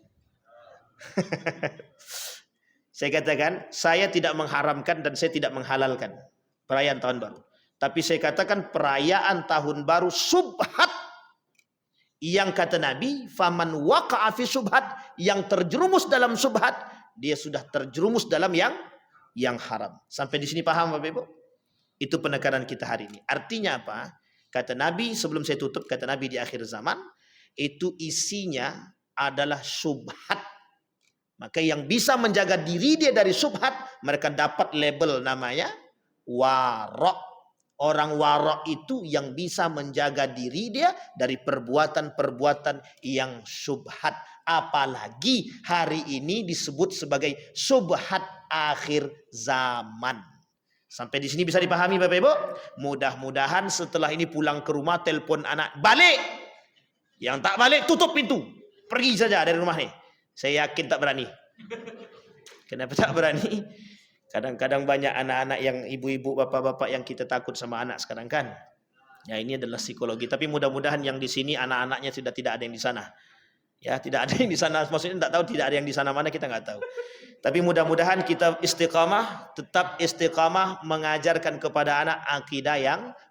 B: Saya katakan, saya tidak mengharamkan dan saya tidak menghalalkan perayaan tahun baru. Tapi saya katakan perayaan tahun baru subhat. Yang kata Nabi, faman waqa'a fi subhat, yang terjerumus dalam subhat, dia sudah terjerumus dalam yang haram. Sampai di sini paham Bapak Ibu? Itu penekanan kita hari ini. Artinya apa? Kata Nabi, sebelum saya tutup, kata Nabi di akhir zaman, itu isinya adalah subhat. Maka yang bisa menjaga diri dia dari subhat, mereka dapat label namanya warok. Orang warok itu yang bisa menjaga diri dia dari perbuatan-perbuatan yang subhat. Apalagi hari ini disebut sebagai subhat akhir zaman. Sampai di sini bisa dipahami Bapak Ibu? Mudah-mudahan setelah ini pulang ke rumah, telepon anak, balik. Yang tak balik, tutup pintu. Pergi saja dari rumah nih. Saya yakin tak berani. Kenapa tak berani? Kadang-kadang banyak anak-anak yang ibu-ibu, bapak-bapak yang kita takut sama anak sekarang kan. Ya ini adalah psikologi. Tapi mudah-mudahan yang di sini anak-anaknya sudah tidak ada yang di sana. Ya, tidak ada yang di sana. Maksudnya tidak tahu tidak ada yang di sana mana, kita nggak tahu. Tapi mudah-mudahan kita istiqamah, tetap istiqamah mengajarkan kepada anak akidah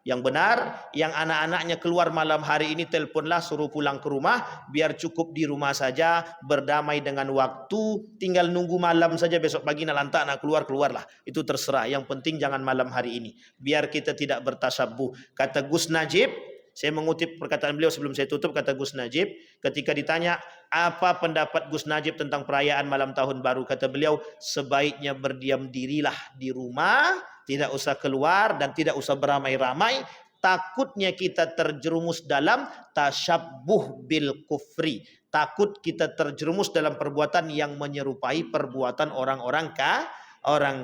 B: yang benar. Yang anak-anaknya keluar malam hari ini, teleponlah, suruh pulang ke rumah, biar cukup di rumah saja, berdamai dengan waktu, tinggal nunggu malam saja, besok pagi nalantak nak keluarlah. Itu terserah. Yang penting jangan malam hari ini. Biar kita tidak bertasabuh. Kata Gus Najib, saya mengutip perkataan beliau sebelum saya tutup, kata Gus Najib, ketika ditanya apa pendapat Gus Najib tentang perayaan malam tahun baru, kata beliau, sebaiknya berdiam dirilah di rumah, tidak usah keluar dan tidak usah beramai-ramai. Takutnya kita terjerumus dalam tasyabbuh bil kufri. Takut kita terjerumus dalam perbuatan yang menyerupai perbuatan orang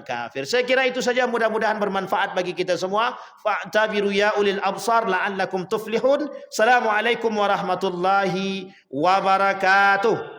B: kafir. Saya kira itu saja, mudah-mudahan bermanfaat bagi kita semua. Fa'tabiru ya ulil absar la'allakum tuflihun. Assalamualaikum warahmatullahi wabarakatuh.